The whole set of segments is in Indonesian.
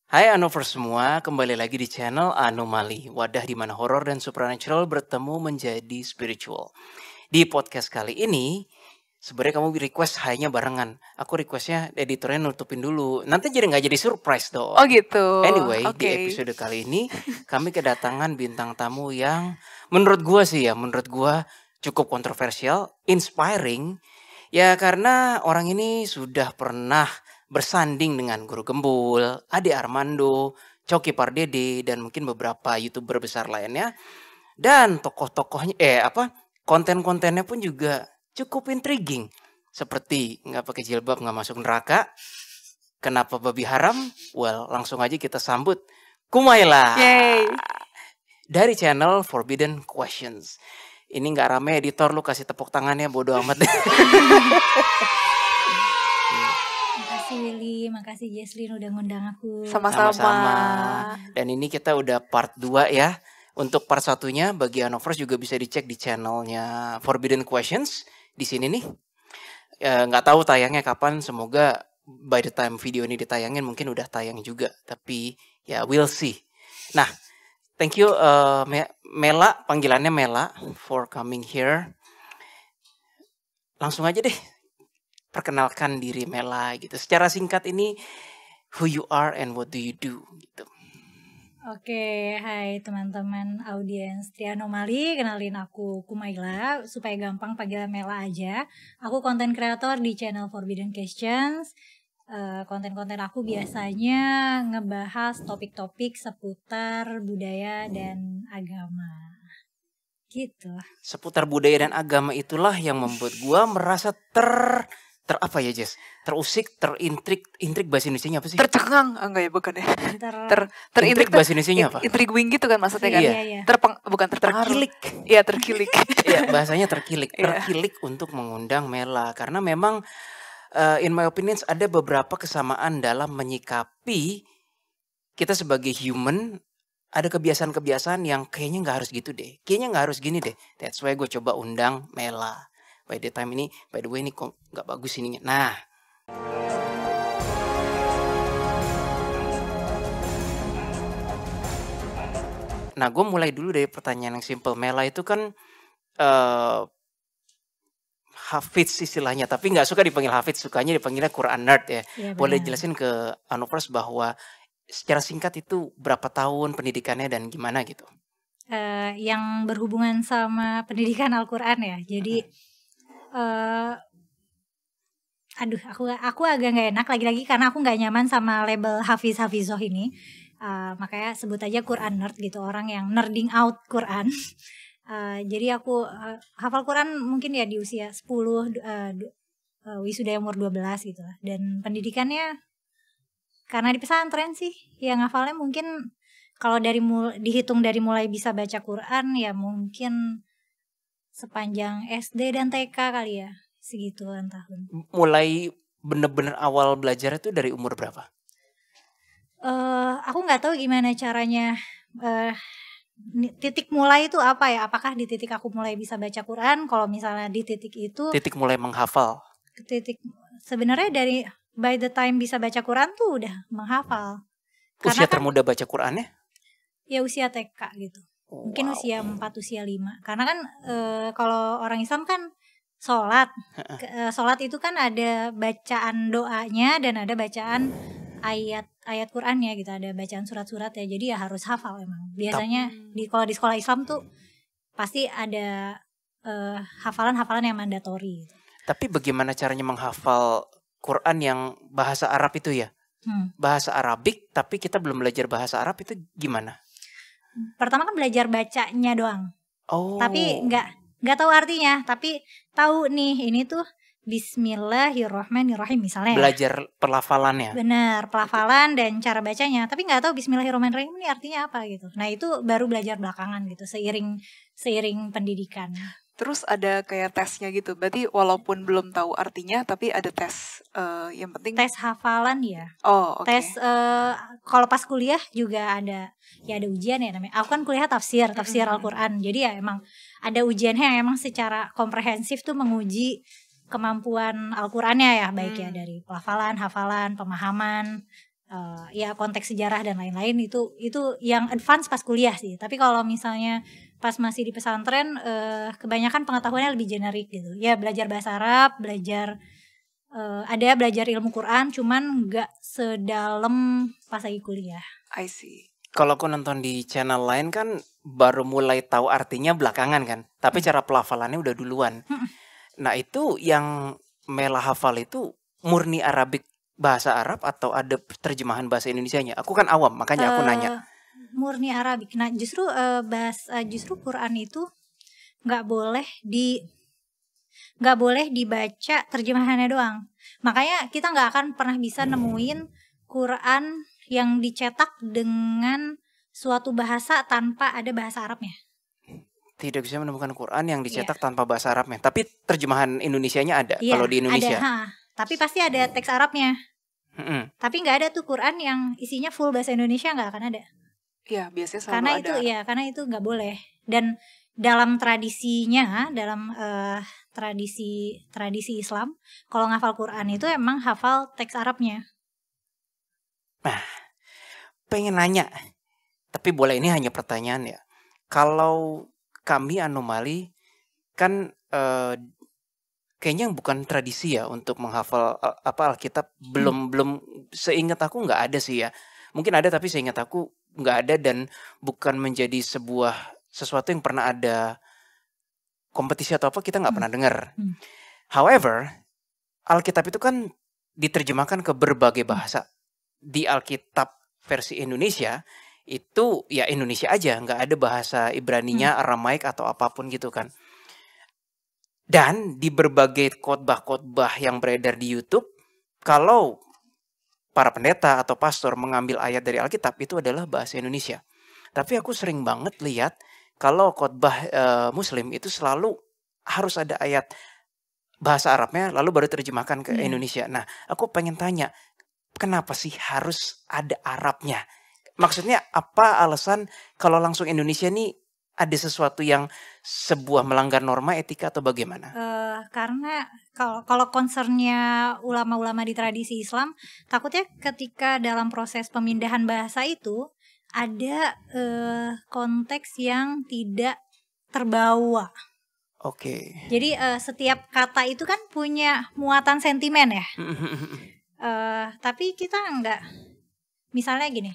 Hai Anovers semua, kembali lagi di channel Anomali, wadah di mana horor dan supernatural bertemu menjadi spiritual. Di podcast kali ini, sebenarnya kamu request hanya barengan. Aku requestnya editornya nutupin dulu. Nanti jadi nggak jadi surprise dong. Oh gitu. Anyway, di Oke. episode kali ini kami kedatangan bintang tamu yang menurut gua cukup kontroversial, inspiring. Ya karena orang ini sudah pernah bersanding dengan Guru Gembul, Ade Armando, Coki Pardede, dan mungkin beberapa YouTuber besar lainnya. Dan tokoh-tokohnya, konten-kontennya pun juga cukup intriguing. Seperti nggak pakai jilbab nggak masuk neraka. Kenapa babi haram? Well, langsung aja kita sambut Kumaila. Yay. Dari channel Forbidden Questions. Ini nggak rame editor, lu kasih tepuk tangannya, bodo amat. Makasih Willy, makasih Jesslyn udah ngundang aku. Sama-sama. Dan ini kita udah part 2 ya. Untuk part satunya bagi Anovers juga bisa dicek di channelnya Forbidden Questions. Di sini nih. Nggak tahu tayangnya kapan, semoga by the time video ini ditayangin mungkin udah tayang juga. Tapi ya we'll see. Nah, thank you Mela, panggilannya Mela, for coming here. Langsung aja deh, perkenalkan diri Mela gitu. Secara singkat ini, who you are and what do you do gitu. Oke, hai teman-teman audiens Trianomali, kenalin aku Kumaila, supaya gampang panggil Mela aja. Aku konten kreator di channel Forbidden Questions. Konten-konten aku biasanya ngebahas topik-topik seputar budaya dan agama. Gitu. Seputar budaya dan agama itulah yang membuat gua merasa apa ya Jess? Terusik, intrik bahasa Indonesianya apa sih? Tercengang, enggak ya, bukan ya. Intrik bahasa Indonesianya apa? Intriguing gitu kan maksudnya kan? Iya. Bukan terpengaruh. Terkilik. Iya, terkilik. Iya, bahasanya terkilik. Iya. Terkilik untuk mengundang Mela karena memang in my opinion ada beberapa kesamaan dalam menyikapi kita sebagai human. Ada kebiasaan-kebiasaan yang kayaknya nggak harus gitu deh. Kayaknya nggak harus gini deh. That's why gue coba undang Mela. By the way ini kok nggak bagus ininya. Nah, gue mulai dulu dari pertanyaan yang simple. Mela itu kan Hafiz istilahnya, tapi nggak suka dipanggil Hafiz, sukanya dipanggilnya Quran nerd ya. Boleh jelasin ke Anovers bahwa secara singkat itu berapa tahun pendidikannya dan gimana gitu? Yang berhubungan sama pendidikan Al-Quran ya. Jadi aku agak nggak enak lagi-lagi karena aku nggak nyaman sama label Hafizoh ini. Makanya sebut aja Quran nerd gitu, orang yang nerding out Quran. Jadi aku hafal Quran mungkin ya di usia 10, wisuda umur 12 gitu lah. Dan pendidikannya karena di pesantren sih, yang hafalnya mungkin kalau dihitung dari mulai bisa baca Quran ya mungkin sepanjang SD dan TK kali ya, segituan tahun. Mulai bener-bener awal belajar itu dari umur berapa? Aku nggak tahu gimana caranya. Titik mulai itu apa ya? Apakah di titik aku mulai bisa baca Quran? Kalau misalnya di titik itu, titik mulai menghafal. Sebenarnya dari by the time bisa baca Quran tuh udah menghafal. Usia termuda baca Qurannya? Ya usia TK gitu. Mungkin usia 4, usia 5. Karena kan kalau orang Islam kan sholat. Sholat itu kan ada bacaan doanya dan ada bacaan ayat Qurannya gitu. Ada bacaan surat-surat ya. Jadi ya harus hafal emang. Biasanya kalau di sekolah Islam tuh pasti ada hafalan-hafalan yang mandatori gitu. Tapi bagaimana caranya menghafal Quran yang bahasa Arab itu ya? Bahasa Arabik tapi kita belum belajar bahasa Arab itu gimana? Pertama kan belajar bacanya doang. Tapi nggak tahu artinya, tapi tahu nih ini tuh Bismillahirrohmanirrohim misalnya. Belajar pelafalannya. Benar, pelafalan dan cara bacanya. Tapi nggak tahu Bismillahirrohmanirrohim ini artinya apa gitu. Nah itu baru belajar belakangan gitu, seiring pendidikan. Terus ada kayak tesnya gitu. Berarti walaupun belum tahu artinya, tapi ada tes. Yang penting tes hafalan ya. Oh, oke. Tes kalau pas kuliah juga ada ujian ya namanya. Aku kan kuliah tafsir Al-Quran. Jadi ya emang ada ujiannya yang emang secara komprehensif tuh menguji kemampuan Al-Qurannya ya, baik ya dari pelafalan, hafalan, pemahaman, ya konteks sejarah dan lain-lain itu yang advance pas kuliah sih. Tapi kalau misalnya pas masih di pesantren, kebanyakan pengetahuannya lebih generik gitu. Ya belajar bahasa Arab, belajar ilmu Quran, cuman nggak sedalam pas lagi kuliah. I see. Kalau aku nonton di channel lain kan baru mulai tahu artinya belakangan kan. Tapi cara pelafalannya udah duluan. Nah itu yang Mela hafal itu murni Arabik bahasa Arab atau ada terjemahan bahasa Indonesianya? Aku kan awam, makanya aku nanya. Murni Arabik. Nah justru justru Quran itu nggak boleh dibaca terjemahannya doang. Makanya kita nggak akan pernah bisa nemuin Quran yang dicetak dengan suatu bahasa tanpa ada bahasa Arabnya. Tidak bisa menemukan Quran yang dicetak tanpa bahasa Arabnya. Tapi terjemahan Indonesianya ada kalau di Indonesia. Ada, tapi pasti ada teks Arabnya. Tapi nggak ada tuh Quran yang isinya full bahasa Indonesia, nggak akan ada. Iya, biasanya selalu ada. Karena itu nggak boleh. Dan dalam tradisinya, dalam tradisi Islam, kalau ngafal Quran itu emang hafal teks Arabnya. Nah, pengen nanya, tapi boleh ini hanya pertanyaan ya. Kalau kami anomali kan kayaknya bukan tradisi ya untuk menghafal Alkitab. Belum seingat aku nggak ada sih ya. Mungkin ada tapi seingat aku nggak ada dan bukan menjadi sesuatu yang pernah ada kompetisi atau apa, kita nggak pernah dengar. However, Alkitab itu kan diterjemahkan ke berbagai bahasa. Di Alkitab versi Indonesia itu ya Indonesia aja, nggak ada bahasa Ibraninya, Aramaik atau apapun gitu kan. Dan di berbagai khotbah-khotbah yang beredar di YouTube, kalau para pendeta atau pastor mengambil ayat dari Alkitab itu adalah bahasa Indonesia. Tapi aku sering banget lihat kalau khotbah Muslim itu selalu harus ada ayat bahasa Arabnya lalu baru terjemahkan ke Indonesia. Nah, aku pengen tanya, kenapa sih harus ada Arabnya? Maksudnya apa alasan kalau langsung Indonesia nih ada sesuatu yang sebuah melanggar norma etika atau bagaimana? Karena kalau concernnya ulama-ulama di tradisi Islam, takutnya ketika dalam proses pemindahan bahasa itu ada konteks yang tidak terbawa. Oke. Jadi setiap kata itu kan punya muatan sentimen ya. Tapi kita enggak. Misalnya gini,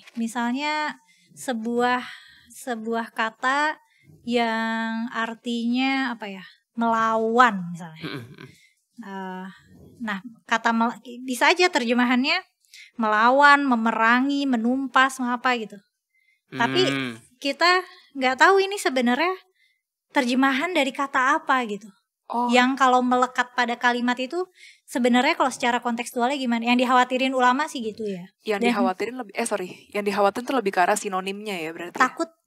sebuah kata yang artinya apa ya, melawan misalnya. Nah, kata bisa aja terjemahannya melawan, memerangi, menumpas, apa gitu. Tapi kita nggak tahu ini sebenarnya terjemahan dari kata apa gitu. Yang kalau melekat pada kalimat itu sebenarnya kalau secara kontekstualnya gimana? Yang dikhawatirin ulama sih gitu ya. Yang dikhawatirin tuh lebih ke arah sinonimnya ya berarti.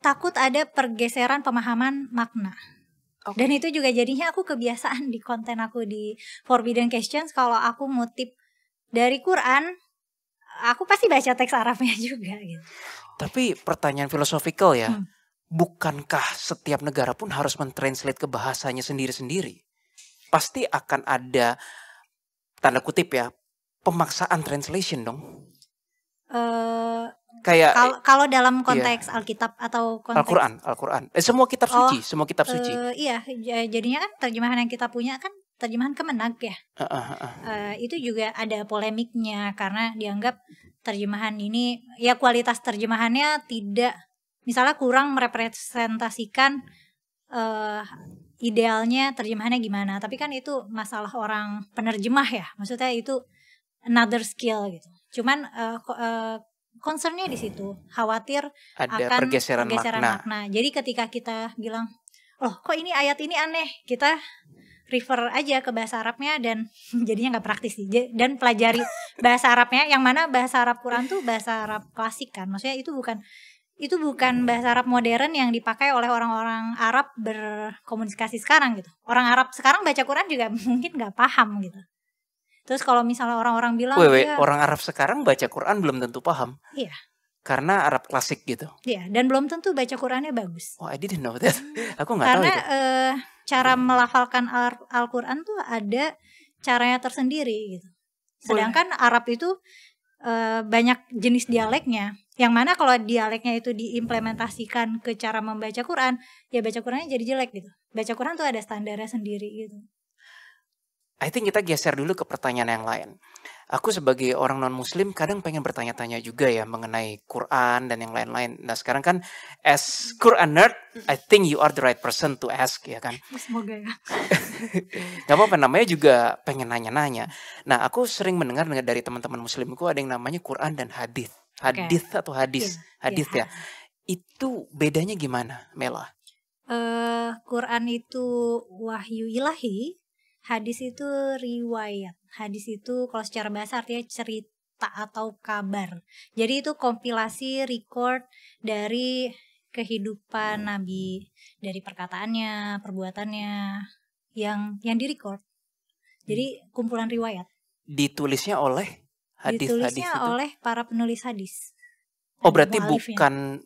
Takut ada pergeseran pemahaman makna. Dan itu juga jadinya aku kebiasaan di konten aku di Forbidden Questions, kalau aku ngutip dari Quran, aku pasti baca teks Arabnya juga gitu. Tapi pertanyaan filosofikal ya, bukankah setiap negara pun harus mentranslate ke bahasanya sendiri-sendiri? Pasti akan ada, tanda kutip ya, pemaksaan translation dong. Kayak kalau dalam konteks Alkitab atau konteks Al-Quran. Semua kitab suci, iya, jadinya kan terjemahan yang kita punya kan terjemahan Kemenag ya. Itu juga ada polemiknya karena dianggap terjemahan ini ya kualitas terjemahannya tidak, misalnya kurang merepresentasikan idealnya terjemahannya gimana. Tapi kan itu masalah orang penerjemah ya. Maksudnya itu another skill gitu. Cuman concernnya di situ, khawatir ada akan pergeseran makna. Jadi ketika kita bilang, kok ini ayat ini aneh, kita refer aja ke bahasa Arabnya dan jadinya nggak praktis sih. Dan pelajari bahasa Arabnya, yang mana bahasa Arab Quran tuh bahasa Arab klasik kan. Maksudnya itu bukan bahasa Arab modern yang dipakai oleh orang-orang Arab berkomunikasi sekarang gitu. Orang Arab sekarang baca Quran juga mungkin nggak paham gitu. Terus kalau misalnya orang-orang bilang orang Arab sekarang baca Quran belum tentu paham. Iya. Karena Arab klasik gitu. Iya, dan belum tentu baca Qurannya bagus. I didn't know that. Aku nggak tahu itu. Karena cara melafalkan Al-Quran tuh ada caranya tersendiri gitu. Sedangkan Arab itu banyak jenis dialeknya. Yang mana kalau dialeknya itu diimplementasikan ke cara membaca Quran, ya baca Qurannya jadi jelek gitu. Baca Quran tuh ada standarnya sendiri gitu. I think kita geser dulu ke pertanyaan yang lain. Aku sebagai orang non-muslim kadang pengen bertanya-tanya juga ya mengenai Quran dan yang lain-lain. Nah sekarang kan as Quran nerd, I think you are the right person to ask ya kan. Semoga ya. Gak apa-apa, namanya juga pengen nanya-nanya. Nah aku sering mendengar dari teman-teman muslimku ada yang namanya Quran dan hadis. Hadis atau hadis? Hadis ya. Itu bedanya gimana, Mela? Quran itu wahyu ilahi, hadis itu riwayat. Hadis itu kalau secara bahasa artinya cerita atau kabar. Jadi itu kompilasi record dari kehidupan Nabi, dari perkataannya, perbuatannya yang direcord. Jadi kumpulan riwayat. Ditulisnya oleh hadis-hadis itu? Oleh para penulis hadis. Oh berarti bukan,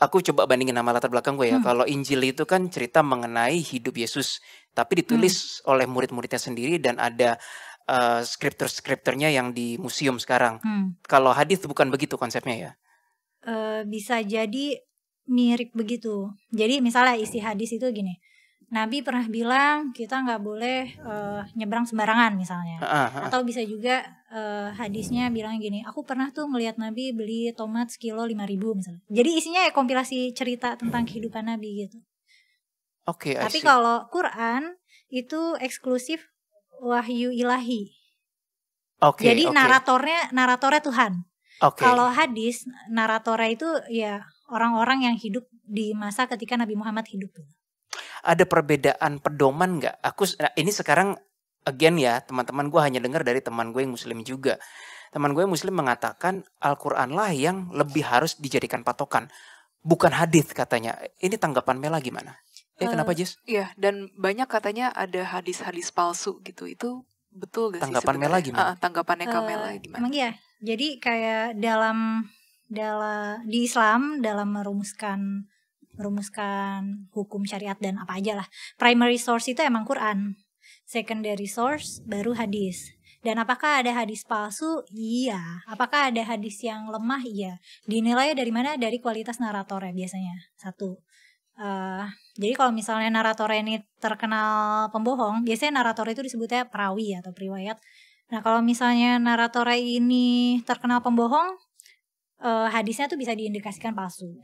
aku coba bandingin nama latar belakang gue ya. Kalau Injil itu kan cerita mengenai hidup Yesus, tapi ditulis oleh murid-muridnya sendiri dan ada skriptor-skriptornya yang di museum sekarang. Kalau hadis bukan begitu konsepnya ya? Bisa jadi mirip begitu. Jadi misalnya isi hadis itu gini, Nabi pernah bilang kita nggak boleh nyebrang sembarangan misalnya. Atau bisa juga hadisnya bilang gini, aku pernah tuh ngelihat Nabi beli tomat sekilo 5.000 misalnya. Jadi isinya ya kompilasi cerita tentang kehidupan Nabi gitu. Oke. Tapi kalau Quran itu eksklusif wahyu ilahi. Jadi naratornya Tuhan. Kalau hadis naratornya itu ya orang-orang yang hidup di masa ketika Nabi Muhammad hidup. Ada perbedaan pedoman nggak? Ini sekarang again ya teman-teman, gue hanya dengar dari teman gue yang muslim juga. Teman gue yang muslim mengatakan Al-Quran lah yang lebih harus dijadikan patokan, bukan hadis katanya. Ini tanggapan Mela gimana? Kenapa Jess? Iya, dan banyak katanya ada hadis-hadis palsu gitu. Itu betul gak sih? Tanggapan Mela gimana? Tanggapannya Kamela gimana? Emang iya. Jadi kayak di Islam dalam merumuskan hukum syariat dan apa aja lah. Primary source itu emang Quran. Secondary source baru hadis. Dan apakah ada hadis palsu? Iya. Apakah ada hadis yang lemah? Iya. Dinilai dari mana? Dari kualitas naratornya biasanya. Satu. Jadi kalau misalnya naratornya ini terkenal pembohong, biasanya narator itu disebutnya perawi atau periwayat. Nah kalau misalnya naratornya ini terkenal pembohong, hadisnya tuh bisa diindikasikan palsu.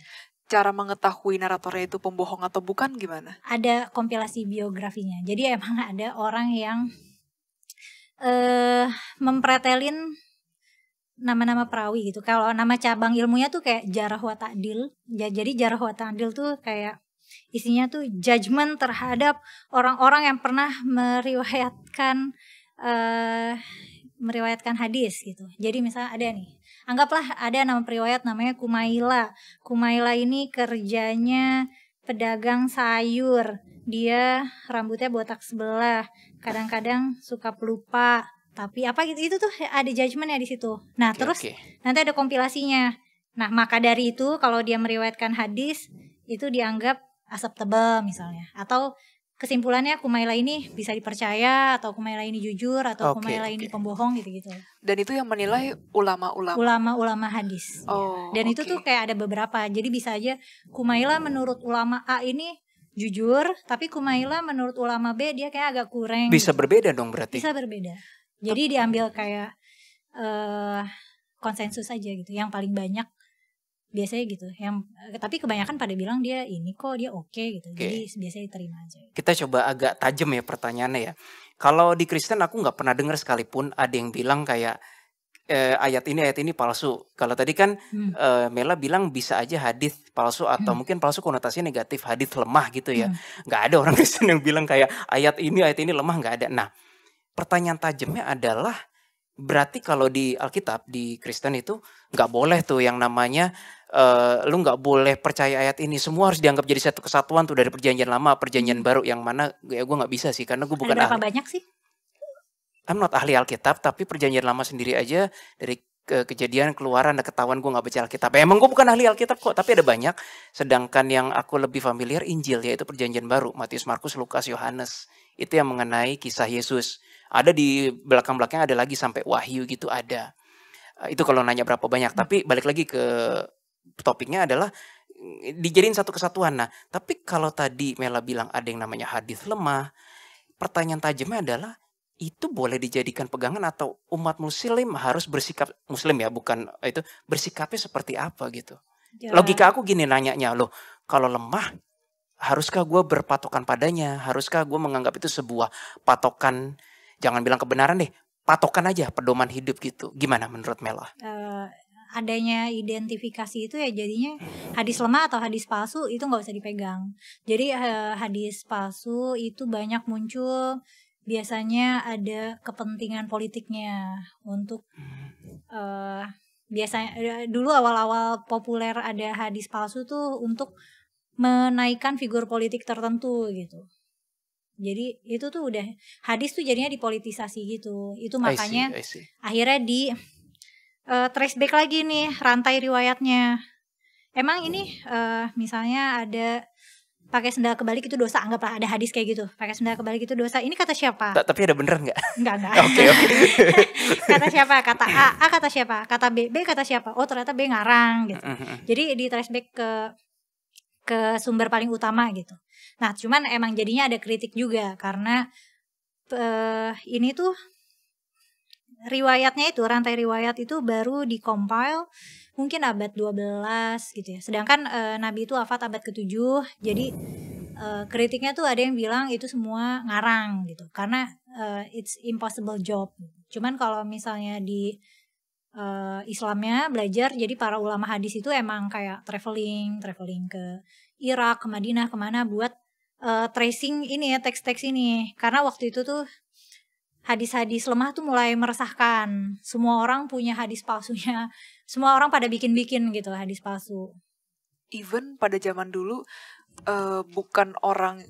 Cara mengetahui naratornya itu pembohong atau bukan gimana? Ada kompilasi biografinya. Jadi emang ada orang yang mempretelin nama-nama perawi gitu. Kalau nama cabang ilmunya tuh kayak jarah wa ta'dil. Jadi jarah wa ta'dil tuh kayak isinya tuh judgement terhadap orang-orang yang pernah meriwayatkan hadis gitu. Jadi misalnya ada nih, anggaplah ada nama periwayat namanya Kumaila. Kumaila ini kerjanya pedagang sayur. Dia rambutnya botak sebelah. Kadang-kadang suka pelupa. Tapi apa gitu, itu tuh ada judgementnya di situ. Nah terus nanti ada kompilasinya. Nah maka dari itu kalau dia meriwayatkan hadis itu dianggap acceptable misalnya. Atau kesimpulannya Kumaila ini bisa dipercaya, atau Kumaila ini jujur, atau Kumaila ini pembohong gitu-gitu. Dan itu yang menilai ulama-ulama? Ulama-ulama hadis. Dan itu tuh kayak ada beberapa. Jadi bisa aja Kumaila menurut ulama A ini jujur, tapi Kumaila menurut ulama B dia kayak agak kurang. Bisa berbeda dong berarti? Bisa berbeda. Jadi diambil kayak konsensus aja gitu. Yang paling banyak biasanya gitu. Tapi kebanyakan pada bilang dia ini kok, dia oke gitu. Jadi biasanya diterima aja. Kita coba agak tajam ya pertanyaannya ya. Kalau di Kristen aku nggak pernah dengar sekalipun ada yang bilang kayak ayat ini palsu. Kalau tadi kan Mela bilang bisa aja hadis palsu atau mungkin palsu konotasinya negatif, hadis lemah gitu ya. Nggak ada orang Kristen yang bilang kayak ayat ini lemah, nggak ada. Nah pertanyaan tajamnya adalah berarti kalau di Alkitab di Kristen itu nggak boleh tuh yang namanya lu nggak boleh percaya ayat ini, semua harus dianggap jadi satu kesatuan tuh dari perjanjian lama perjanjian baru, yang mana ya gue nggak bisa sih karena gue bukan ada berapa banyak sih? I'm not ahli Alkitab, tapi perjanjian lama sendiri aja dari Kejadian, Keluaran, ada ketahuan gue nggak baca Alkitab. Emang gue bukan ahli Alkitab kok, tapi ada banyak. Sedangkan yang aku lebih familiar Injil, yaitu perjanjian baru, Matius, Markus, Lukas, Yohanes. Itu yang mengenai kisah Yesus. Ada di belakang-belakang ada lagi sampai Wahyu gitu ada. Itu kalau nanya berapa banyak. Tapi balik lagi ke topiknya adalah dijadiin satu kesatuan. Nah, tapi kalau tadi Mela bilang ada yang namanya hadis lemah, pertanyaan tajamnya adalah itu boleh dijadikan pegangan atau umat muslim harus bersikap muslim ya, bukan itu bersikapnya seperti apa gitu. Ya, Logika aku gini nanyanya loh, kalau lemah haruskah gue berpatokan padanya? Haruskah gue menganggap itu sebuah patokan, jangan bilang kebenaran deh, patokan aja, pedoman hidup gitu. Gimana menurut Mela? adanya identifikasi itu ya jadinya hadis lemah atau hadis palsu itu nggak usah dipegang. Jadi hadis palsu itu banyak muncul, biasanya ada kepentingan politiknya untuk biasanya dulu awal-awal populer ada hadis palsu tuh untuk menaikkan figur politik tertentu gitu. Jadi itu tuh udah hadis tuh jadinya dipolitisasi gitu. Itu makanya I see. akhirnya di trace back lagi nih rantai riwayatnya. Emang ini misalnya ada pakai sendal kebalik itu dosa, anggaplah ada hadis kayak gitu. Pakai sendal kebalik itu dosa. Ini kata siapa? Tapi ada beneran nggak? Enggak. Oke. Kata siapa? Kata A kata siapa? Kata B kata siapa? Oh ternyata B ngarang gitu. Jadi di trace back ke sumber paling utama gitu. Nah cuman emang jadinya ada kritik juga karena ini tuh riwayatnya itu, rantai riwayat itu baru dikompil mungkin abad 12 gitu ya. Sedangkan Nabi itu wafat abad ke-7. Jadi kritiknya tuh ada yang bilang itu semua ngarang gitu. Karena it's impossible job. Cuman kalau misalnya di Islamnya belajar, jadi para ulama hadis itu emang kayak traveling ke Irak, ke Madinah, kemana buat tracing ini ya, teks-teks ini. Karena waktu itu tuh hadis-hadis lemah tuh mulai meresahkan. Semua orang punya hadis palsunya. Semua orang pada bikin-bikin gitu hadis palsu. Even pada zaman dulu bukan orang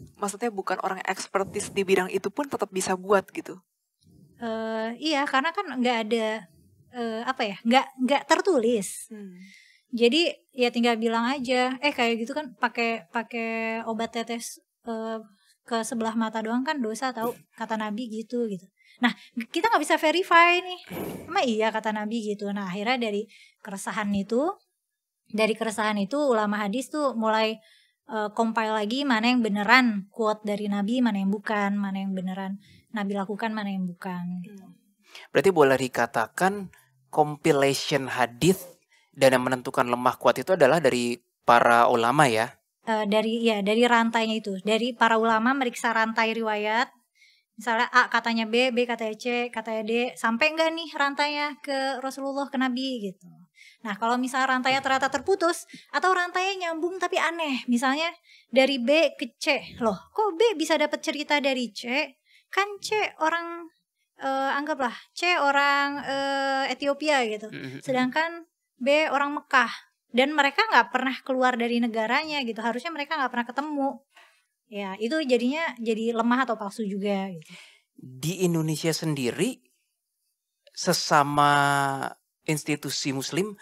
ekspertis di bidang itu pun tetap bisa buat gitu. Iya, karena kan nggak ada nggak tertulis. Jadi ya tinggal bilang aja, kayak gitu kan pakai obat tetes ke sebelah mata doang kan dosa tahu, kata Nabi gitu. Nah kita nggak bisa verify nih, emang iya kata Nabi gitu. Nah akhirnya dari keresahan itu ulama hadis tuh mulai compile lagi mana yang beneran quote dari Nabi, mana yang bukan, mana yang beneran Nabi lakukan, mana yang bukan gitu. Berarti boleh dikatakan compilation hadis dan yang menentukan lemah kuat itu adalah dari para ulama ya? Dari rantainya itu, dari para ulama meriksa rantai riwayat. Misalnya A katanya B katanya C, katanya D, sampai enggak nih rantainya ke Rasulullah, ke Nabi gitu. Nah kalau misalnya rantainya ternyata terputus atau rantainya nyambung tapi aneh, misalnya dari B ke C, loh kok B bisa dapat cerita dari C? Kan C orang anggaplah C orang Ethiopia gitu, sedangkan B orang Mekah dan mereka nggak pernah keluar dari negaranya gitu, harusnya mereka nggak pernah ketemu. Ya itu jadinya jadi lemah atau palsu juga gitu. Di Indonesia sendiri sesama institusi muslim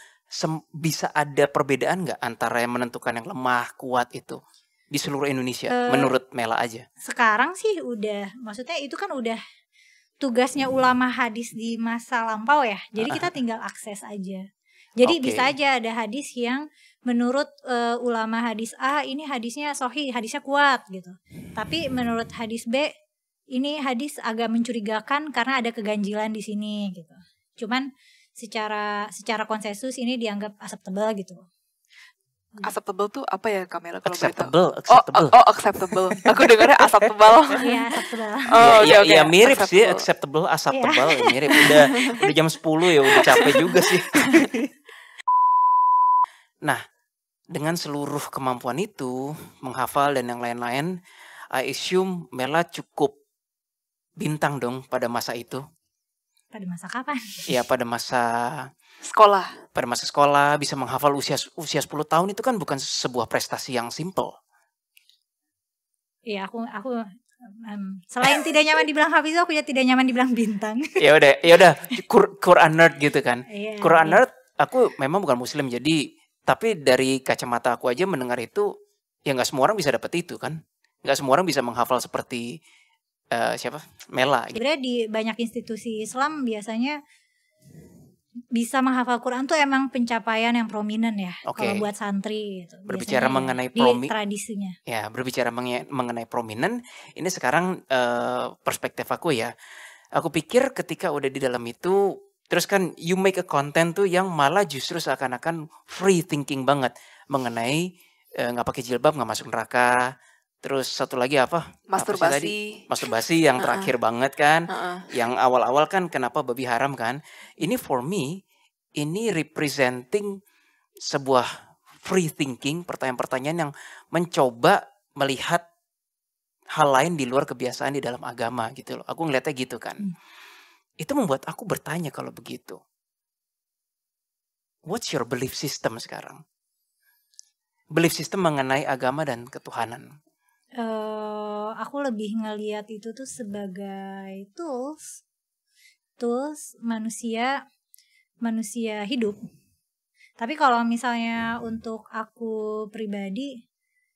bisa ada perbedaan nggak antara yang menentukan yang lemah kuat itu di seluruh Indonesia menurut Mela aja? Sekarang sih udah, maksudnya itu kan udah tugasnya ulama hadis di masa lampau ya, jadi kita tinggal akses aja. Jadi bisa aja ada hadis yang menurut ulama hadis A ini hadisnya sahih, hadisnya kuat gitu. Tapi menurut hadis B ini hadis agak mencurigakan karena ada keganjilan di sini gitu. Cuman secara konsensus ini dianggap acceptable gitu. Acceptable tuh apa ya Kamela kalau acceptable. Acceptable. Aku dengarnya acceptable. Iya, acceptable. Ya mirip sih, acceptable, mirip. Udah jam 10 ya, udah capek juga sih. Nah, dengan seluruh kemampuan itu, menghafal dan yang lain-lain, I assume Mela cukup bintang dong pada masa itu. Pada masa kapan? Ya, pada masa sekolah. Pada masa sekolah bisa menghafal usia 10 tahun itu kan bukan sebuah prestasi yang simple. Iya, aku selain tidak nyaman dibilang hafiz, aku juga tidak nyaman dibilang bintang. Ya udah Quran nerd gitu kan. Iya, Quran nerd, aku memang bukan muslim jadi, tapi dari kacamata aku aja mendengar itu, ya nggak semua orang bisa dapat itu kan. Nggak semua orang bisa menghafal seperti Mela. Sebenarnya di banyak institusi Islam biasanya bisa menghafal Quran tuh emang pencapaian yang prominent ya Oke. kalau buat santri gitu. Berbicara Biasanya mengenai di promi- tradisinya. Ya, berbicara mengenai prominent, ini sekarang perspektif aku ya. Aku pikir ketika udah di dalam itu, terus kan you make a content tuh yang malah justru seakan-akan free thinking banget mengenai nggak pakai jilbab nggak masuk neraka. Terus satu lagi apa? Apa sih tadi? Masturbasi yang terakhir banget kan. Yang awal-awal kan kenapa babi haram kan. Ini for me, ini representing sebuah free thinking, pertanyaan-pertanyaan yang mencoba melihat hal lain di luar kebiasaan di dalam agama gitu loh. Aku ngeliatnya gitu kan. Itu membuat aku bertanya kalau begitu. What's your belief system sekarang? Belief system mengenai agama dan ketuhanan. Aku lebih ngelihat itu tuh sebagai tools manusia hidup. Tapi kalau misalnya untuk aku pribadi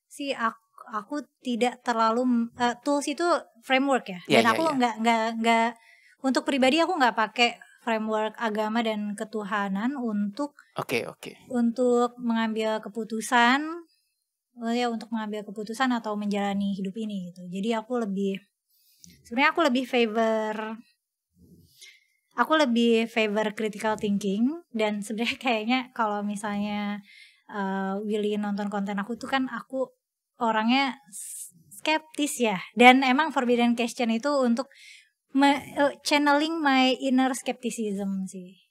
sih aku tidak terlalu tools itu framework ya. Dan aku nggak untuk pribadi aku nggak pakai framework agama dan ketuhanan untuk untuk mengambil keputusan untuk mengambil keputusan atau menjalani hidup ini gitu. Jadi aku lebih favor critical thinking. Dan sebenarnya kayaknya kalau misalnya Willy nonton konten aku tuh kan aku orangnya skeptis ya. Dan emang Forbidden Question itu untuk channeling my inner skepticism sih.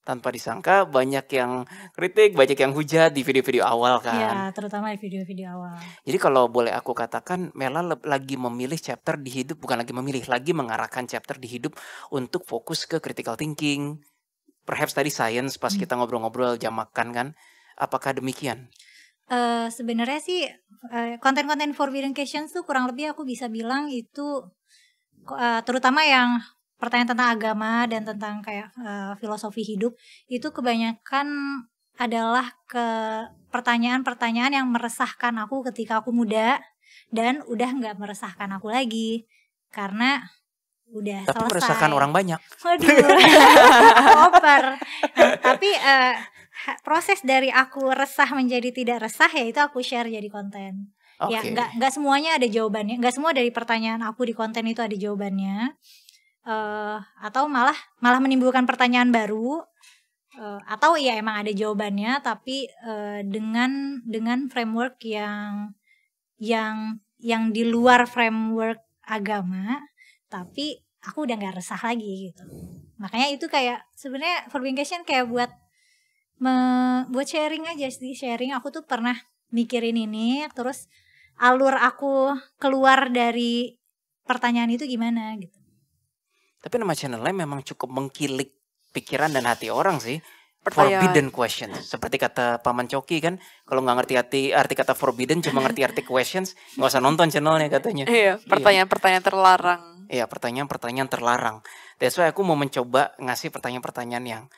Tanpa disangka banyak yang kritik, banyak yang hujat di video-video awal kan. Ya, terutama di video-video awal. Jadi kalau boleh aku katakan, Mela lagi memilih chapter di hidup, bukan lagi memilih, lagi mengarahkan chapter di hidup untuk fokus ke critical thinking. Perhaps tadi science pas kita ngobrol-ngobrol jam makan kan. Apakah demikian? Sebenarnya sih konten-konten Forbidden Questions tuh kurang lebih aku bisa bilang itu terutama yang pertanyaan tentang agama dan tentang kayak filosofi hidup itu kebanyakan adalah pertanyaan-pertanyaan yang meresahkan aku ketika aku muda dan udah nggak meresahkan aku lagi karena udah tapi selesai. meresahkan orang banyak. Waduh, oper. Tapi proses dari aku resah menjadi tidak resah ya itu aku share jadi konten. Ya nggak semuanya ada jawabannya, nggak semua dari pertanyaan aku di konten itu ada jawabannya. Atau malah menimbulkan pertanyaan baru atau ya emang ada jawabannya tapi dengan framework yang di luar framework agama tapi aku udah nggak resah lagi gitu. Makanya itu kayak sebenarnya Forbidden Question kayak buat sharing aja sih. Sharing aku tuh pernah mikirin ini terus alur aku keluar dari pertanyaan itu gimana gitu. Tapi nama channelnya memang cukup mengkilik pikiran dan hati orang sih. Forbidden questions. Seperti kata Paman Coki kan, kalau nggak ngerti arti kata forbidden, cuma ngerti arti questions, nggak usah nonton channelnya katanya. Iya, pertanyaan-pertanyaan terlarang. Iya, pertanyaan-pertanyaan terlarang. That's why aku mau mencoba ngasih pertanyaan-pertanyaan yang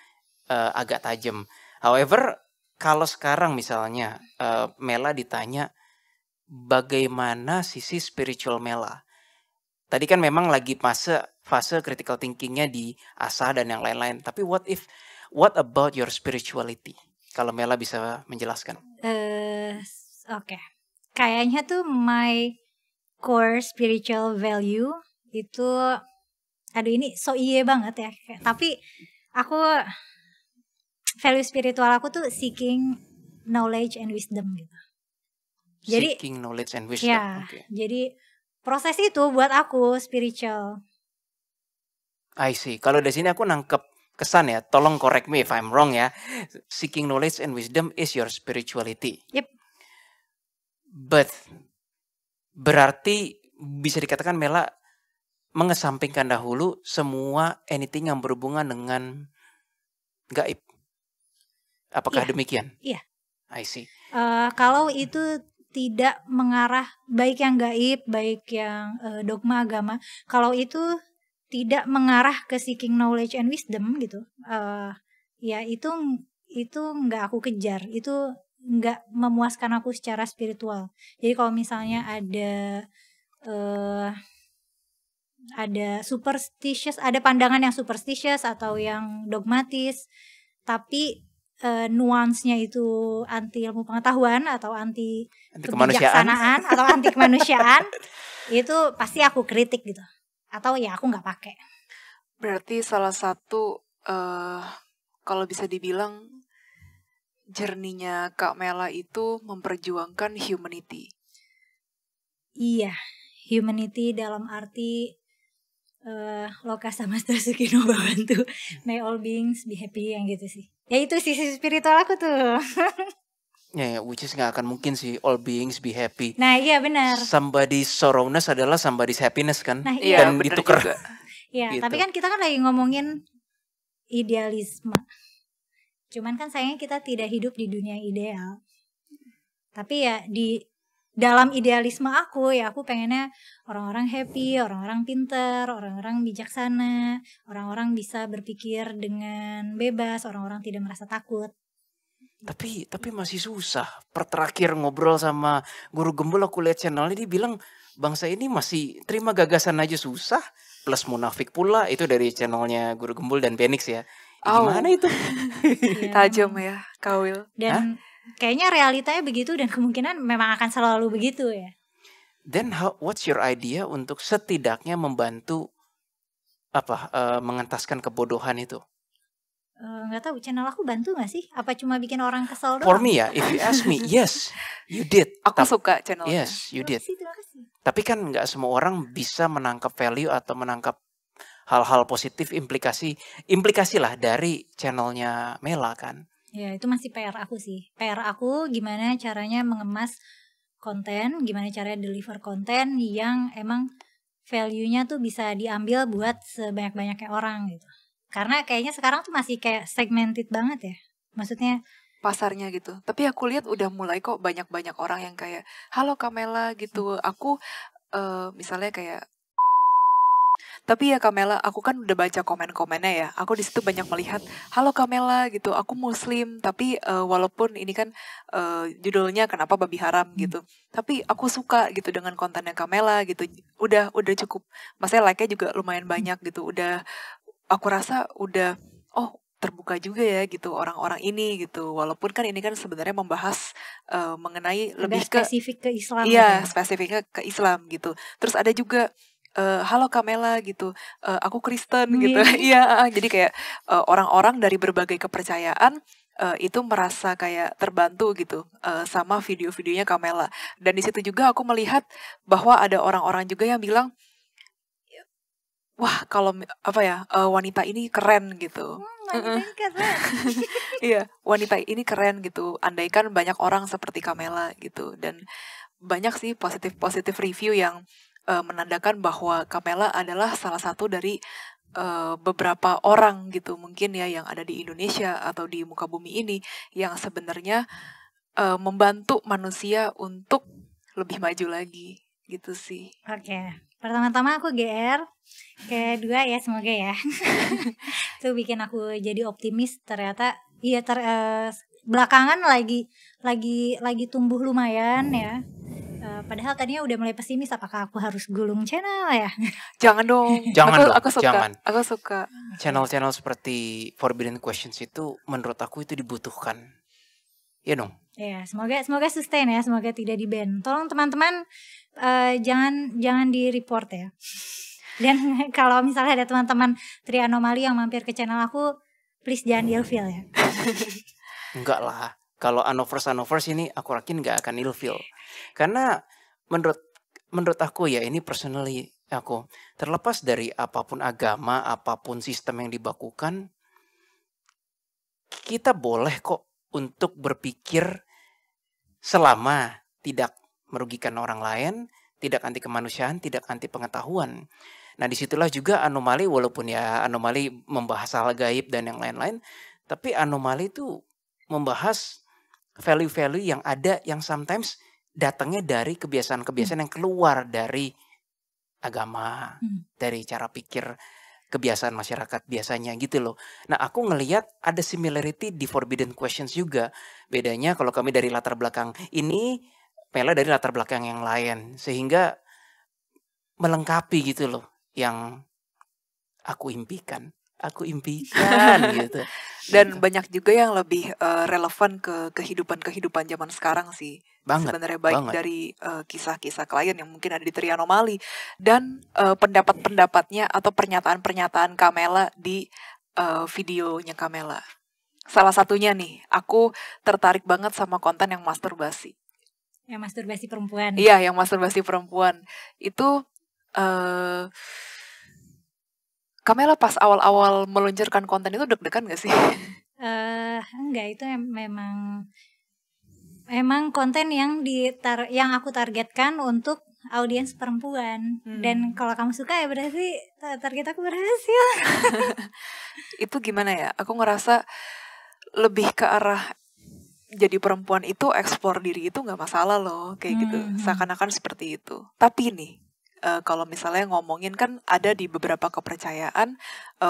agak tajam. However, kalau sekarang misalnya Mela ditanya bagaimana sisi spiritual Mela. Tadi kan memang lagi fase critical thinkingnya di asah dan yang lain-lain. Tapi what about your spirituality? Kalau Mela bisa menjelaskan. Oke. Kayaknya tuh my core spiritual value itu, aduh ini so iye banget ya. Tapi aku value spiritual aku tuh seeking knowledge and wisdom gitu. Jadi seeking knowledge and wisdom. Ya, jadi proses itu buat aku spiritual. I see. Kalau dari sini aku nangkep kesan ya. Tolong correct me if I'm wrong ya. Seeking knowledge and wisdom is your spirituality. Yep. But berarti bisa dikatakan Mela mengesampingkan dahulu semua anything yang berhubungan dengan gaib. Apakah demikian? Iya. I see. Kalau itu tidak mengarah baik yang gaib, baik yang dogma agama. Kalau itu tidak mengarah ke seeking knowledge and wisdom gitu, ya itu nggak aku kejar. Itu nggak memuaskan aku secara spiritual. Jadi kalau misalnya ada superstitious, ada pandangan yang superstitious atau yang dogmatis, tapi nuansnya itu anti ilmu pengetahuan atau anti kemanusiaan. kebijaksanaan atau anti kemanusiaan, itu pasti aku kritik gitu. Atau ya aku nggak pakai. Berarti salah satu kalau bisa dibilang journey-nya Kak Mela itu memperjuangkan humanity. Iya, humanity dalam arti Loka sama Sukino Babantu, may all beings be happy, yang gitu sih. Ya itu sisi spiritual aku tuh. Ya, which is nggak akan mungkin sih all beings be happy. Nah iya benar. Somebody's sorrowness adalah somebody's happiness kan. Nah Iya, Dan bener itu juga. Ya, gitu. tapi kan kita kan lagi ngomongin idealisme. Cuman kan sayangnya kita tidak hidup di dunia ideal. Tapi ya di dalam idealisme aku, ya aku pengennya orang-orang happy, orang-orang pinter, orang-orang bijaksana, orang-orang bisa berpikir dengan bebas, orang-orang tidak merasa takut. Tapi masih susah. Terakhir ngobrol sama Guru Gembul, aku lihat channelnya, dia bilang bangsa ini masih terima gagasan aja susah. Plus munafik pula, itu dari channelnya Guru Gembul dan Benix ya. Gimana itu? Ya, Tajam ya, Kawil. dan kayaknya realitanya begitu dan kemungkinan memang akan selalu begitu ya. Then what's your idea untuk setidaknya membantu mengentaskan kebodohan itu? Nggak tahu channel aku bantu nggak sih? Apa cuma bikin orang kesel doang? For me ya, if you ask me, yes, you did. Aku suka channelnya. Yes, you did. Terima kasih. Tapi kan nggak semua orang bisa menangkap value atau menangkap hal-hal positif, implikasi lah dari channelnya Mela kan. Ya itu masih PR aku sih. PR aku gimana caranya mengemas konten, gimana caranya deliver konten yang emang value-nya tuh bisa diambil buat sebanyak-banyaknya orang gitu. Karena kayaknya sekarang tuh masih kayak segmented banget ya. Maksudnya pasarnya gitu. Tapi aku lihat udah mulai kok banyak-banyak orang yang kayak halo Kamela gitu. Aku misalnya kayak, tapi ya Kamela, aku kan udah baca komen-komennya ya. Aku di situ banyak melihat halo Kamela gitu. Aku Muslim, tapi walaupun ini kan judulnya kenapa babi haram gitu. Tapi aku suka gitu dengan kontennya Kamela gitu. Udah cukup. Maksudnya like-nya juga lumayan banyak gitu. Aku rasa udah terbuka juga ya gitu orang-orang ini gitu. Walaupun kan ini kan sebenarnya membahas mengenai lebih ke spesifik ke Islam. Iya, spesifiknya ke Islam gitu. Terus ada juga halo Kamela gitu. Aku Kristen gitu. Iya, jadi kayak orang-orang dari berbagai kepercayaan itu merasa kayak terbantu gitu sama video-videonya Kamela. Dan di situ juga aku melihat bahwa ada orang-orang juga yang bilang wah kalau wanita ini keren gitu. Wanita ini keren. Iya, wanita ini keren gitu. Andaikan banyak orang seperti Kamela gitu. Dan banyak sih positif review yang menandakan bahwa Kamela adalah salah satu dari beberapa orang gitu mungkin ya yang ada di Indonesia atau di muka bumi ini yang sebenarnya membantu manusia untuk lebih maju lagi gitu sih. Oke. Pertama-tama aku GR, kedua ya semoga ya itu bikin aku jadi optimis. Ternyata iya belakangan lagi tumbuh lumayan ya. Padahal tadinya udah mulai pesimis, apakah aku harus gulung channel ya? Jangan dong. Aku suka. Jangan. Aku suka. Channel-channel seperti Forbidden Questions itu menurut aku itu dibutuhkan. Ya dong. Ya, semoga sustain ya, semoga tidak di-ban. Tolong teman-teman jangan di-report ya. Dan kalau misalnya ada teman-teman Tri Anomali yang mampir ke channel aku, please jangan ilfeel ya. Enggak lah. Kalau Anovers ini aku yakin nggak akan ilfeel. Karena menurut aku ya, ini personally aku, terlepas dari apapun agama, apapun sistem yang dibakukan, kita boleh kok untuk berpikir selama tidak merugikan orang lain, tidak anti kemanusiaan, tidak anti pengetahuan. Nah disitulah juga anomali, walaupun ya anomali membahas hal gaib dan yang lain-lain, tapi anomali itu membahas value-value yang ada yang sometimes datangnya dari kebiasaan-kebiasaan yang keluar dari agama, dari cara pikir kebiasaan masyarakat biasanya gitu loh. Nah aku ngelihat ada similarity di Forbidden Questions juga. Bedanya kalau kami dari latar belakang ini, Mela dari latar belakang yang lain. Sehingga melengkapi gitu loh yang aku impikan gitu. Dan Gitu. banyak juga yang lebih relevan ke kehidupan zaman sekarang sih. Banget, Sebenarnya baik banget. dari kisah-kisah klien yang mungkin ada di Trianomali dan pendapat-pendapatnya atau pernyataan-pernyataan Kamela di videonya Kamela. Salah satunya nih, aku tertarik banget sama konten yang masturbasi. Yang masturbasi perempuan. Iya, yang masturbasi perempuan. Itu Kamela pas awal-awal meluncurkan konten itu deg-degan gak sih? Enggak, itu memang konten yang yang aku targetkan untuk audiens perempuan. Dan kalau kamu suka ya berarti target aku berhasil. Itu gimana ya? Aku ngerasa lebih ke arah jadi perempuan itu eksplor diri itu nggak masalah loh, kayak gitu. Seakan-akan seperti itu. Tapi nih, kalau misalnya ngomongin kan ada di beberapa kepercayaan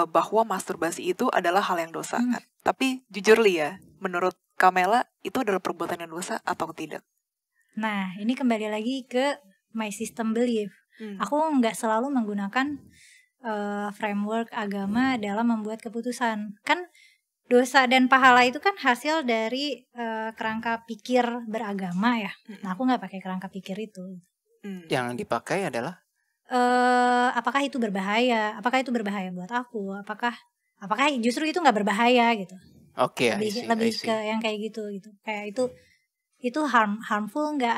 bahwa masturbasi itu adalah hal yang dosa kan. Tapi jujur Li ya, menurut Kamela itu adalah perbuatan yang dosa atau tidak? Nah, ini kembali lagi ke my system belief. Aku nggak selalu menggunakan framework agama dalam membuat keputusan. Kan dosa dan pahala itu kan hasil dari kerangka pikir beragama ya. Nah, aku nggak pakai kerangka pikir itu. Yang dipakai adalah apakah itu berbahaya? Apakah itu berbahaya buat aku? Apakah justru itu nggak berbahaya gitu? Oke, lebih ke yang kayak gitu. Kayak itu harmful nggak,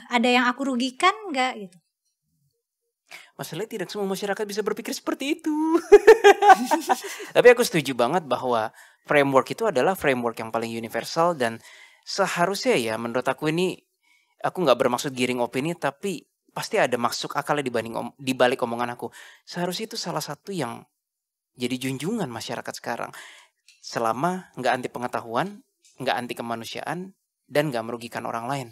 ada yang aku rugikan nggak gitu. Masalahnya tidak semua masyarakat bisa berpikir seperti itu. Tapi aku setuju banget bahwa framework itu adalah framework yang paling universal dan seharusnya ya menurut aku ini, aku nggak bermaksud giring opini tapi pasti ada masuk akalnya di balik omongan aku. Seharusnya itu salah satu yang jadi junjungan masyarakat sekarang. Selama nggak anti pengetahuan, nggak anti kemanusiaan, dan nggak merugikan orang lain.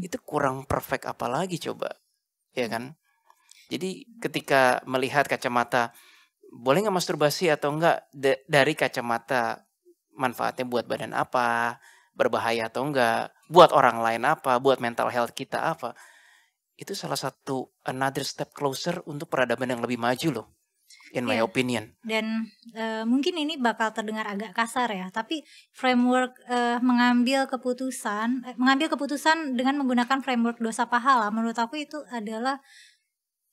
Itu kurang perfect apalagi coba, ya kan? Jadi ketika melihat kacamata, boleh nggak masturbasi atau enggak dari kacamata manfaatnya buat badan apa, berbahaya atau enggak, buat orang lain apa, buat mental health kita apa, itu salah satu another step closer untuk peradaban yang lebih maju loh. In my opinion. Dan mungkin ini bakal terdengar agak kasar ya, tapi framework mengambil keputusan dengan menggunakan framework dosa pahala, menurut aku itu adalah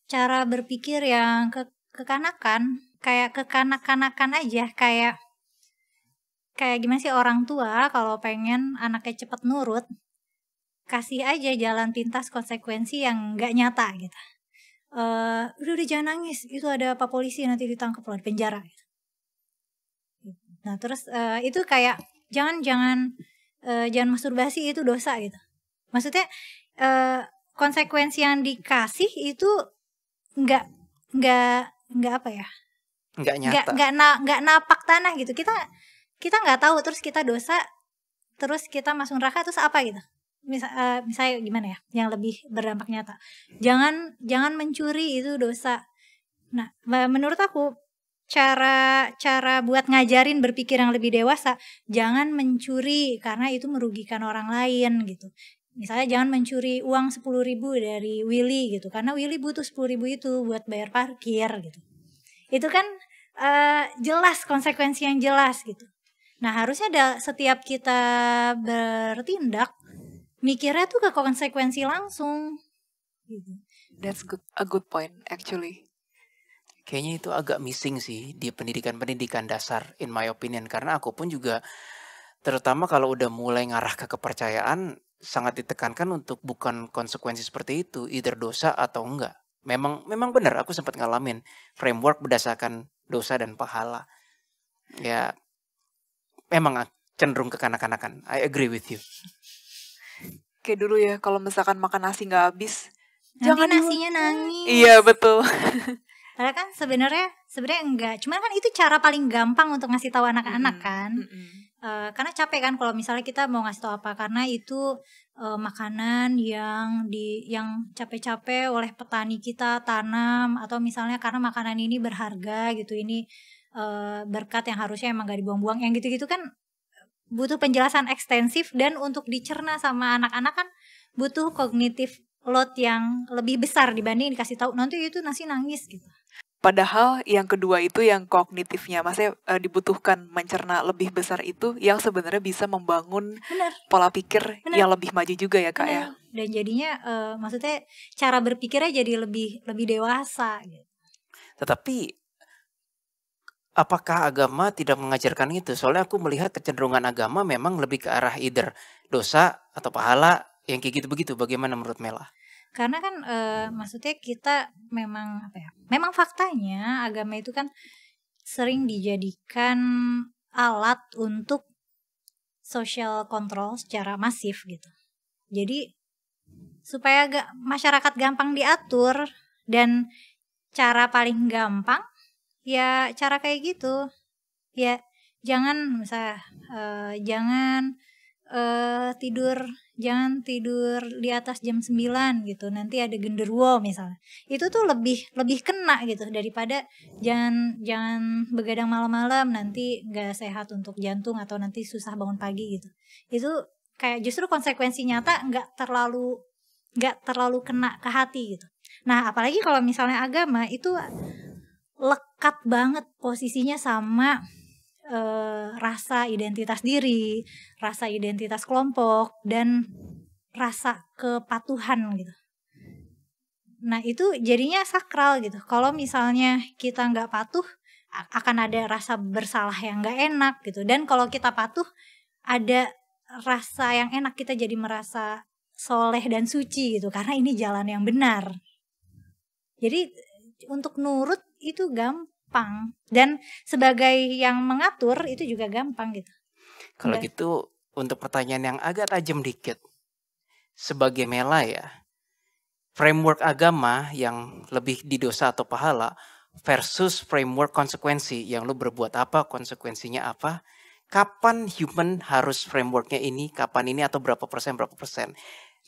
cara berpikir yang kekanakan, kayak kekanak-kanakan aja, kayak gimana sih orang tua kalau pengen anaknya cepet nurut, kasih aja jalan pintas konsekuensi yang nggak nyata gitu. Udah jangan nangis, itu ada Pak Polisi nanti ditangkap loh, di penjara gitu. Nah terus itu kayak jangan masturbasi, itu dosa gitu. Maksudnya konsekuensi yang dikasih itu nggak apa ya, Nggak nyata, nggak napak tanah gitu. Kita nggak tahu, terus kita dosa, terus kita masuk neraka, terus apa gitu. Misalnya gimana ya, yang lebih berdampak nyata, jangan mencuri, itu dosa. Nah menurut aku cara buat ngajarin berpikir yang lebih dewasa, jangan mencuri karena itu merugikan orang lain gitu. Misalnya jangan mencuri uang 10.000 dari Willy gitu, karena Willy butuh 10.000 itu buat bayar parkir gitu. Itu kan jelas, konsekuensi yang jelas gitu. Nah harusnya setiap kita bertindak mikirnya tuh ke konsekuensi langsung gitu. That's a good point actually. Kayaknya itu agak missing sih di pendidikan dasar in my opinion. Karena aku pun juga, terutama kalau udah mulai ngarah ke kepercayaan, sangat ditekankan untuk bukan konsekuensi seperti itu, either dosa atau enggak. Memang benar, aku sempat ngalamin framework berdasarkan dosa dan pahala. Ya memang cenderung ke kanak-kanakan. I agree with you. Kayak dulu ya, kalau misalkan makan nasi nggak habis, nanti jangan nasinya nangis. Iya betul. Padahal kan sebenarnya enggak. Cuman kan itu cara paling gampang untuk ngasih tahu anak-anak kan. Karena capek kan kalau misalnya kita mau ngasih tahu apa, karena itu makanan yang capek-capek oleh petani kita tanam, atau misalnya karena makanan ini berharga gitu, ini berkat yang harusnya emang gak dibuang-buang, yang gitu-gitu kan butuh penjelasan ekstensif, dan untuk dicerna sama anak-anak kan butuh kognitif load yang lebih besar dibanding dikasih tahu nanti itu nasi nangis gitu. Padahal yang kedua itu yang kognitifnya, maksudnya dibutuhkan mencerna lebih besar itu yang sebenarnya bisa membangun Benar, pola pikir benar, yang lebih maju juga ya Kak ya. benar. Dan jadinya maksudnya cara berpikirnya jadi lebih dewasa gitu. Tetapi apakah agama tidak mengajarkan itu? Soalnya aku melihat kecenderungan agama memang lebih ke arah either dosa atau pahala yang kayak gitu begitu. Bagaimana menurut Mela? Karena kan maksudnya kita memang apa ya? Memang faktanya agama itu kan sering dijadikan alat untuk social control secara masif gitu. Jadi supaya masyarakat gampang diatur, dan cara paling gampang ya cara kayak gitu. Ya jangan misalnya jangan tidur di atas jam 9 gitu, nanti ada genderuwo misalnya. Itu tuh lebih kena gitu daripada jangan begadang malam-malam, nanti nggak sehat untuk jantung atau nanti susah bangun pagi gitu. Itu kayak justru konsekuensi nyata nggak terlalu kena ke hati gitu. Nah, apalagi kalau misalnya agama itu lekat banget posisinya sama rasa identitas diri, rasa identitas kelompok, dan rasa kepatuhan gitu. Nah itu jadinya sakral gitu. Kalau misalnya kita nggak patuh, akan ada rasa bersalah yang nggak enak gitu. Dan kalau kita patuh, ada rasa yang enak, kita jadi merasa soleh dan suci gitu, karena ini jalan yang benar. Jadi untuk nurut itu gampang, dan sebagai yang mengatur itu juga gampang gitu. Kalau gitu untuk pertanyaan yang agak tajam dikit, sebagai Mela ya, framework agama yang lebih di dosa atau pahala versus framework konsekuensi yang lu berbuat apa, konsekuensinya apa, kapan human harus frameworknya ini, kapan ini, atau berapa persen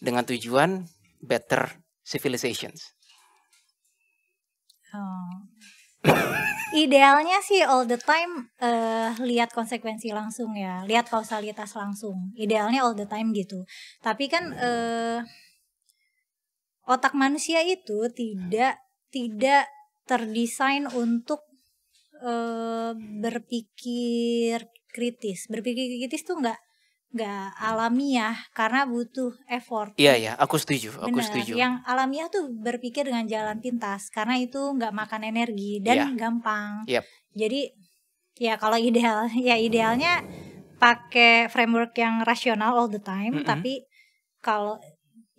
dengan tujuan better civilizations. Idealnya sih all the time lihat konsekuensi langsung ya, lihat kausalitas langsung. Idealnya all the time gitu. Tapi kan otak manusia itu tidak terdesain untuk berpikir kritis. Berpikir kritis tuh nggak alamiah karena butuh effort. Iya, aku setuju. Yang alamiah tuh berpikir dengan jalan pintas karena itu nggak makan energi dan gampang. Jadi ya kalau idealnya pakai framework yang rasional all the time. Tapi kalau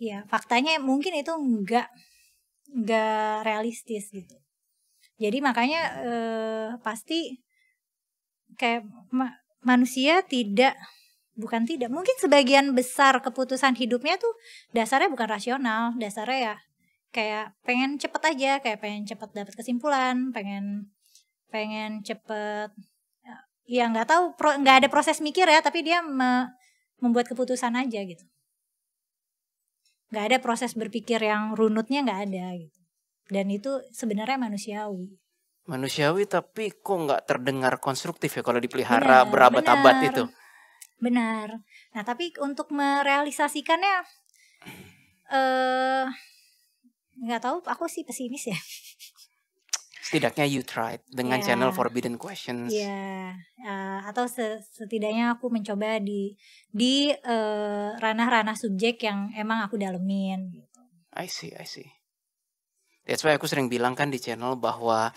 ya faktanya mungkin itu nggak realistis gitu. Jadi makanya pasti kayak manusia mungkin sebagian besar keputusan hidupnya tuh dasarnya bukan rasional, dasarnya ya kayak pengen cepet aja, kayak pengen cepet dapat kesimpulan, pengen cepet, ya nggak tahu, nggak ada proses mikir ya, tapi dia membuat keputusan aja gitu, nggak ada proses berpikir yang runutnya, nggak ada gitu. Dan itu sebenarnya manusiawi, tapi kok nggak terdengar konstruktif ya kalau dipelihara berabad-abad itu. Benar. Nah, tapi untuk merealisasikannya nggak tahu, aku sih pesimis ya. Setidaknya you tried dengan channel Forbidden Questions. Atau setidaknya aku mencoba di ranah-ranah subjek yang emang aku dalemin gitu. I see. That's why aku sering bilang kan di channel bahwa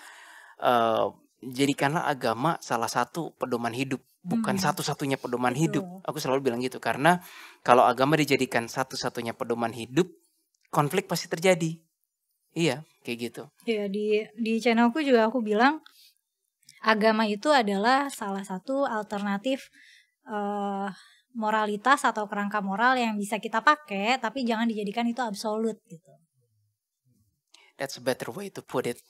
jadikanlah agama salah satu pedoman hidup, bukan satu-satunya pedoman hidup. Aku selalu bilang gitu, karena kalau agama dijadikan satu-satunya pedoman hidup, konflik pasti terjadi. Iya, kayak gitu. Iya, di channelku juga aku bilang agama itu adalah salah satu alternatif moralitas atau kerangka moral yang bisa kita pakai, tapi jangan dijadikan itu absolut gitu. That's a better way to put it.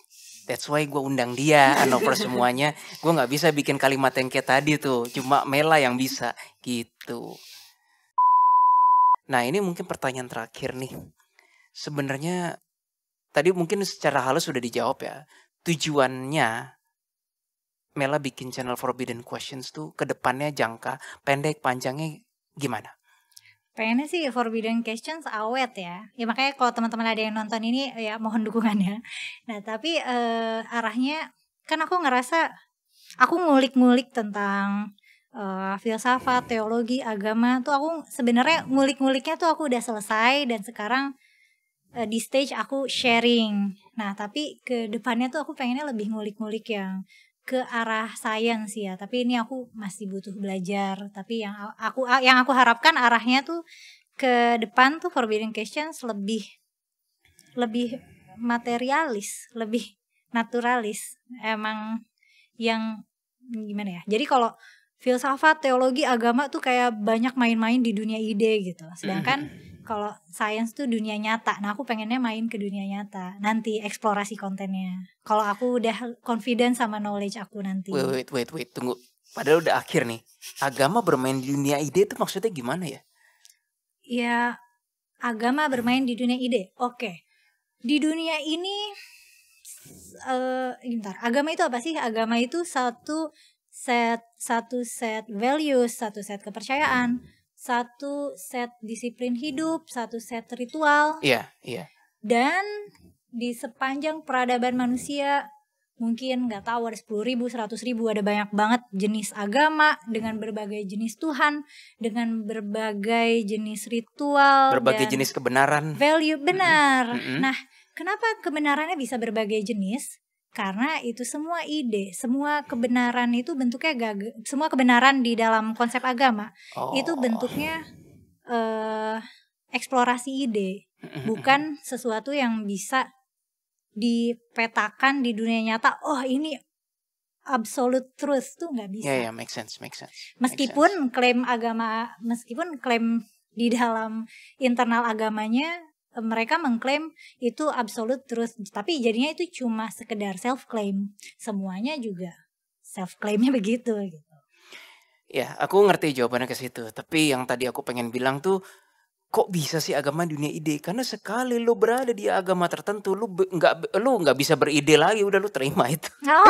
That's why gue undang dia, Hanover semuanya. Gue gak bisa bikin kalimat yang kayak tadi tuh. Cuma Mela yang bisa gitu. Nah, ini mungkin pertanyaan terakhir nih. Sebenarnya tadi mungkin secara halus sudah dijawab ya. Tujuannya Mela bikin channel Forbidden Questions tuh ke depannya jangka pendek panjangnya gimana? Pengennya sih Forbidden Questions awet ya. Ya makanya kalau teman-teman ada yang nonton ini ya mohon dukungannya. Nah, tapi arahnya kan aku ngerasa aku ngulik-ngulik tentang filsafat, teologi, agama tuh aku sebenarnya ngulik-nguliknya tuh aku udah selesai dan sekarang di stage aku sharing. Nah, tapi ke depannya tuh aku pengennya lebih ngulik-ngulik yang ke arah sains ya, tapi ini aku masih butuh belajar. Tapi yang aku harapkan arahnya tuh ke depan tuh Forbidden Questions lebih materialis, lebih naturalis. Emang yang gimana ya? Jadi kalau filsafat, teologi, agama tuh kayak banyak main-main di dunia ide gitu. Sedangkan kalau sains tuh dunia nyata. Nah, aku pengennya main ke dunia nyata. Nanti eksplorasi kontennya. Kalau aku udah confident sama knowledge aku nanti. Wait, tunggu. Padahal udah akhir nih. Agama bermain di dunia ide itu maksudnya gimana ya? Ya, agama bermain di dunia ide. Oke. Di dunia ini bentar. Agama itu apa sih? Agama itu satu set values, satu set kepercayaan, satu set disiplin hidup, satu set ritual. Iya. Dan di sepanjang peradaban manusia mungkin nggak tahu ada 10.000, 100.000, ada banyak banget jenis agama dengan berbagai jenis Tuhan, dengan berbagai jenis ritual, Berbagai dan jenis kebenaran. value. Benar. Nah, kenapa kebenarannya bisa berbagai jenis? Karena itu semua ide, semua kebenaran itu bentuknya semua kebenaran di dalam konsep agama itu bentuknya eksplorasi ide, bukan sesuatu yang bisa dipetakan di dunia nyata. Oh, ini absolute truth tuh nggak bisa. Ya, make sense. Meskipun klaim agama, meskipun klaim di dalam internal agamanya mereka mengklaim itu absolute truth, tapi jadinya itu cuma sekedar self claim. Semuanya juga self claimnya begitu gitu. Ya, aku ngerti jawabannya ke situ. Tapi yang tadi aku pengen bilang tuh, kok bisa sih agama dunia ide? Karena sekali lu berada di agama tertentu, lu nggak bisa beride lagi, udah lu terima itu. Oh.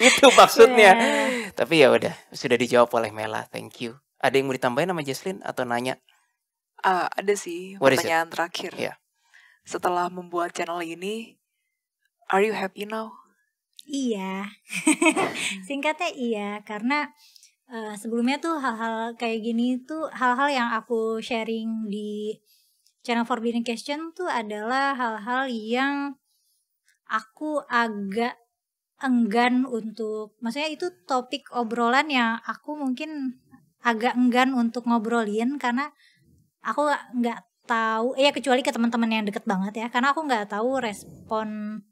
Itu maksudnya. Tapi ya udah, sudah dijawab oleh Mela. Thank you. Ada yang mau ditambahin sama Jesslyn atau nanya? Ada sih pertanyaan terakhir. Yeah. Setelah membuat channel ini, are you happy now? Iya. Singkatnya iya, karena sebelumnya tuh hal-hal kayak gini tuh hal-hal yang aku sharing di channel Forbidden Question tuh adalah hal-hal yang aku agak enggan untuk, maksudnya itu topik obrolan yang aku mungkin agak enggan untuk ngobrolin karena aku nggak tahu, ya kecuali ke teman-teman yang deket banget ya, karena aku nggak tahu respon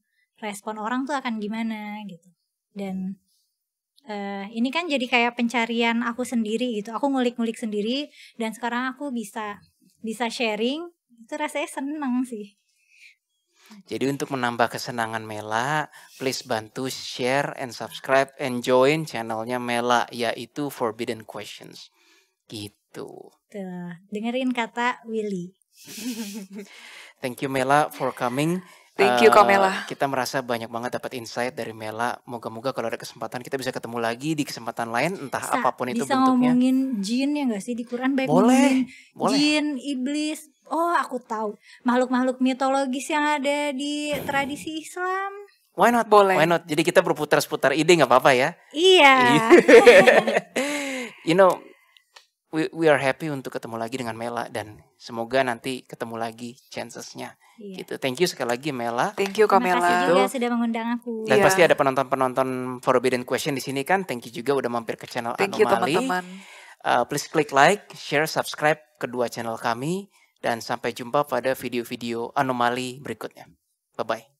orang tuh akan gimana gitu. Dan ini kan jadi kayak pencarian aku sendiri gitu. Aku ngulik-ngulik sendiri dan sekarang aku bisa sharing. Itu rasanya seneng sih. Jadi untuk menambah kesenangan Mela, please bantu share and subscribe and join channelnya Mela, yaitu Forbidden Questions. Gitu. Tuh, dengerin kata Willy. Thank you Mela for coming. Thank you Kak Mela. Kita merasa banyak banget dapat insight dari Mela. Moga-moga kalau ada kesempatan kita bisa ketemu lagi di kesempatan lain, entah apapun itu bisa bentuknya. Ngomongin jin ya nggak sih di Quran? Baik boleh. Jin, iblis. Oh, aku tahu makhluk-makhluk mitologis yang ada di tradisi Islam. Why not? Boleh. Why not? Jadi kita berputar-putar ide nggak apa-apa ya? Iya. You know, we are happy untuk ketemu lagi dengan Mela dan semoga nanti ketemu lagi chancesnya. Iya. Gitu. Thank you sekali lagi Mela. Thank you Kak Mela. Terima kasih juga sudah mengundang aku. Dan pasti ada penonton-penonton Forbidden Question di sini kan. Thank you juga udah mampir ke channel Thank you Anomali. teman-teman. Please klik like, share, subscribe kedua channel kami dan sampai jumpa pada video-video Anomali berikutnya. Bye bye.